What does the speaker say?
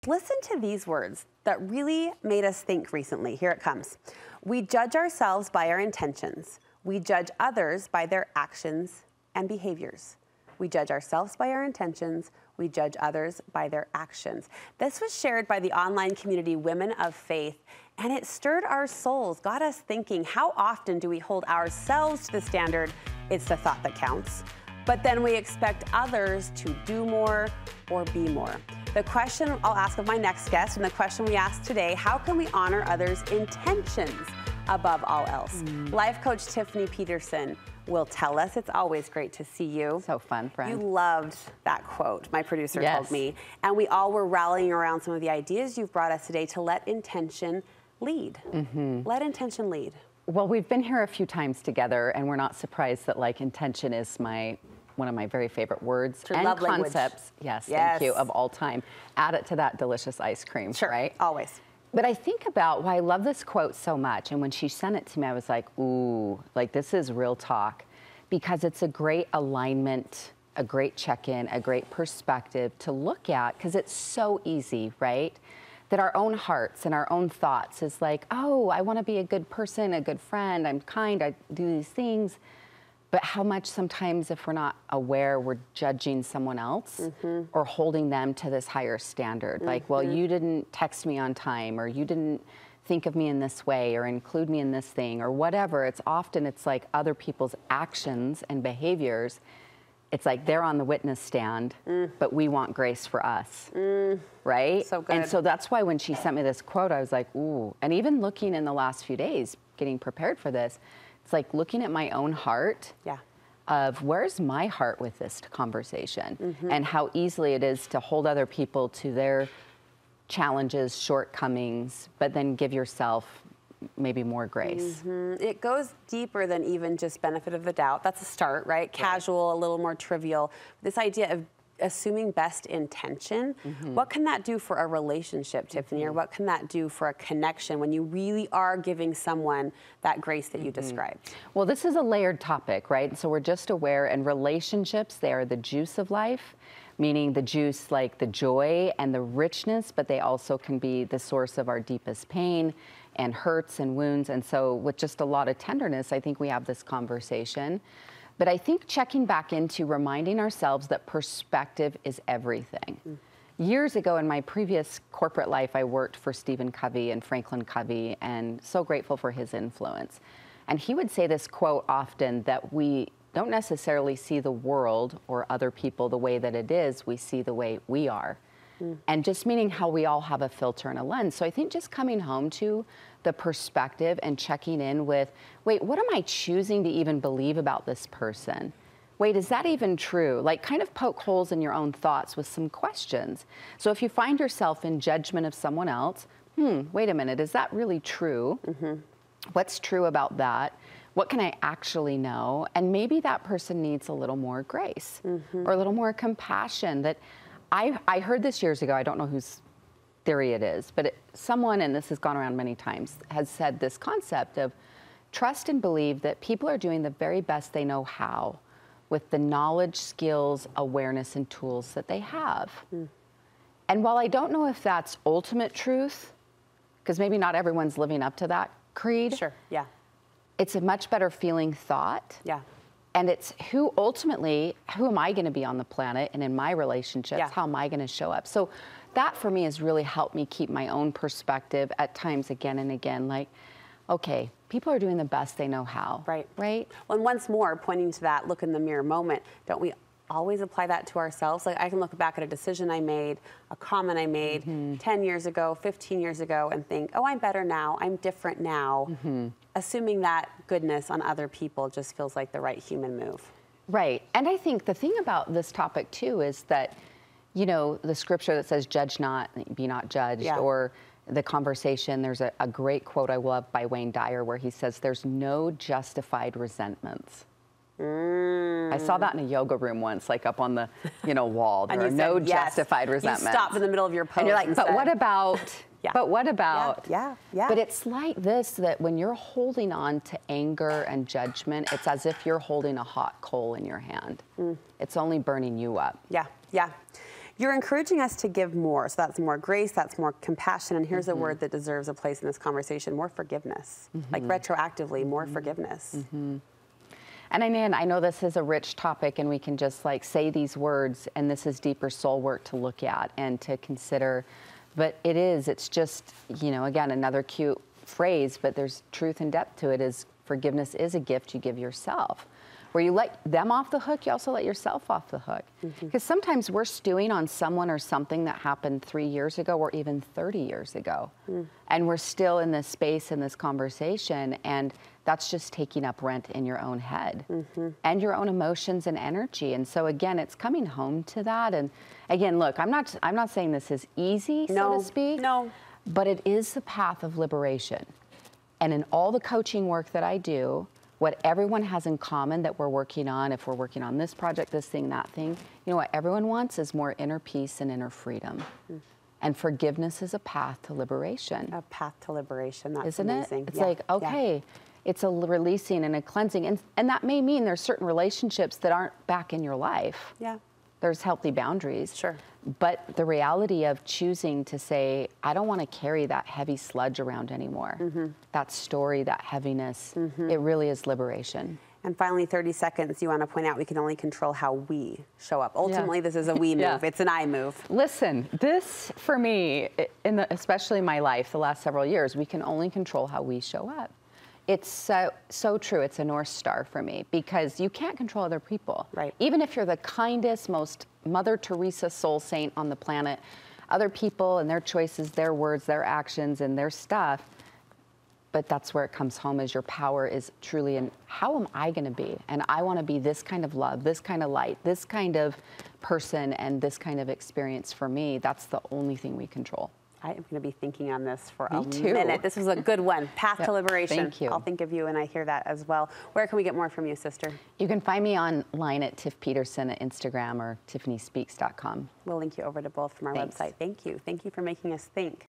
Listen to these words that really made us think recently. Here it comes. We judge ourselves by our intentions. We judge others by their actions and behaviors. We judge ourselves by our intentions. We judge others by their actions. This was shared by the online community Women of Faith, and it stirred our souls, got us thinking, how often do we hold ourselves to the standard? It's the thought that counts. But then we expect others to do more or be more. The question I'll ask of my next guest, and the question we asked today, how can we honor others' intentions above all else? Life coach Tiffany Peterson will tell us. It's always great to see you. So fun, friend. You loved that quote, my producer Yes. told me. And we all were rallying around some of the ideas you've brought us today to let intention lead. Let intention lead. Well, we've been here a few times together, and we're not surprised that intention is one of my very favorite words and love concepts. language. Yes, Yes. thank you, of all time. Add it to that delicious ice cream, Sure, right? always. But I think about why I love this quote so much, and when she sent it to me, I was like, ooh, this is real talk, because it's a great alignment, a great check-in, a great perspective to look at, because it's so easy, right? That our own hearts and our own thoughts is like, oh, I want to be a good person, a good friend, I'm kind, I do these things. But how much sometimes, if we're not aware, we're judging someone else or holding them to this higher standard. Like, well, you didn't text me on time, or you didn't think of me in this way, or include me in this thing, or whatever. It's like other people's actions and behaviors. It's like they're on the witness stand, but we want grace for us, right? So good. And so that's why when she sent me this quote, I was like, ooh. And even looking in the last few days, getting prepared for this, it's like looking at my own heart of where's my heart with this conversation, and how easily it is to hold other people to their challenges, shortcomings, but then give yourself maybe more grace. It goes deeper than even just benefit of the doubt. That's a start, right? Casual, a little more trivial. This idea of assuming best intention, what can that do for a relationship, Tiffany, or what can that do for a connection when you really are giving someone that grace that you described? Well, this is a layered topic, right? So we're just aware, and relationships, they are the juice of life, meaning the juice like the joy and the richness, but they also can be the source of our deepest pain and hurts and wounds. And so with just a lot of tenderness, I think we have this conversation. But I think checking back into reminding ourselves that perspective is everything. Years ago in my previous corporate life, I worked for Stephen Covey and Franklin Covey, and so grateful for his influence. And he would say this quote often, that we don't necessarily see the world or other people the way that it is, we see the way we are. And just meaning how we all have a filter and a lens. So I think just coming home to the perspective and checking in with, wait, what am I choosing to even believe about this person? Wait, is that even true? Like, kind of poke holes in your own thoughts with some questions. So if you find yourself in judgment of someone else, wait a minute, is that really true? What's true about that? What can I actually know? And maybe that person needs a little more grace or a little more compassion. That I heard this years ago, I don't know whose theory it is, but someone, and this has gone around many times, has said this concept of trust and believe that people are doing the very best they know how with the knowledge, skills, awareness, and tools that they have. And while I don't know if that's ultimate truth, because maybe not everyone's living up to that creed. Sure, yeah. It's a much better feeling thought. Yeah. And it's who am I going to be on the planet, and in my relationships, how am I going to show up? So that for me has really helped me keep my own perspective at times again and again, like, okay, people are doing the best they know how. Right. Right? Well, and once more, pointing to that look in the mirror moment, don't we always apply that to ourselves? Like, I can look back at a decision I made, a comment I made 10 years ago, 15 years ago, and think, oh, I'm better now, I'm different now. Assuming that goodness on other people just feels like the right human move. Right. And I think the thing about this topic, too, is that, you know, the scripture that says, judge not, be not judged, or the conversation, there's a great quote I love by Wayne Dyer where he says, there's no justified resentments. I saw that in a yoga room once, like up on the, wall. There are no justified resentments. You stopped in the middle of your pose. And you're like, but said, what about? But what about? Yeah. But it's like this, that when you're holding on to anger and judgment, it's as if you're holding a hot coal in your hand. It's only burning you up. Yeah. You're encouraging us to give more. So that's more grace, that's more compassion. And here's a word that deserves a place in this conversation, more forgiveness. Like retroactively, more forgiveness. And I know this is a rich topic and we can just like say these words, and this is deeper soul work to look at and to consider. But it's just, you know, again, another cute phrase, but there's truth and depth to it, is forgiveness is a gift you give yourself. Where you let them off the hook, you also let yourself off the hook. Because sometimes we're stewing on someone or something that happened 3 years ago or even 30 years ago. And we're still in this space, in this conversation, and that's just taking up rent in your own head and your own emotions and energy. And so again, it's coming home to that. And again, look, I'm not saying this is easy, so to speak. No. But it is the path of liberation. And in all the coaching work that I do, what everyone has in common that we're working on, if we're working on this project, this thing, that thing, you know what everyone wants is more inner peace and inner freedom. And forgiveness is a path to liberation. A path to liberation, that's Isn't amazing. it? It's like, okay, it's a releasing and a cleansing. And that may mean there's certain relationships that aren't back in your life. Yeah. There's healthy boundaries. Sure. But the reality of choosing to say, I don't want to carry that heavy sludge around anymore. That story, that heaviness, it really is liberation. And finally, 30 seconds, you want to point out we can only control how we show up. Ultimately, this is a we move. It's an I move. Listen, this, for me, especially in my life, the last several years, we can only control how we show up. It's so true. It's a North Star for me, because you can't control other people. Right. Even if you're the kindest, most Mother Teresa soul saint on the planet, other people and their choices, their words, their actions, and their stuff. But that's where it comes home, is your power is truly in how am I going to be? And I want to be this kind of love, this kind of light, this kind of person, and this kind of experience for me. That's the only thing we control. I am going to be thinking on this for Me a too. minute. This was a good one. Path to liberation. Thank you. I'll think of you, and I hear that as well. Where can we get more from you, sister? You can find me online at Tiff Peterson at Instagram or TiffanySpeaks.com. We'll link you over to both from our Thanks. website. Thank you. Thank you for making us think.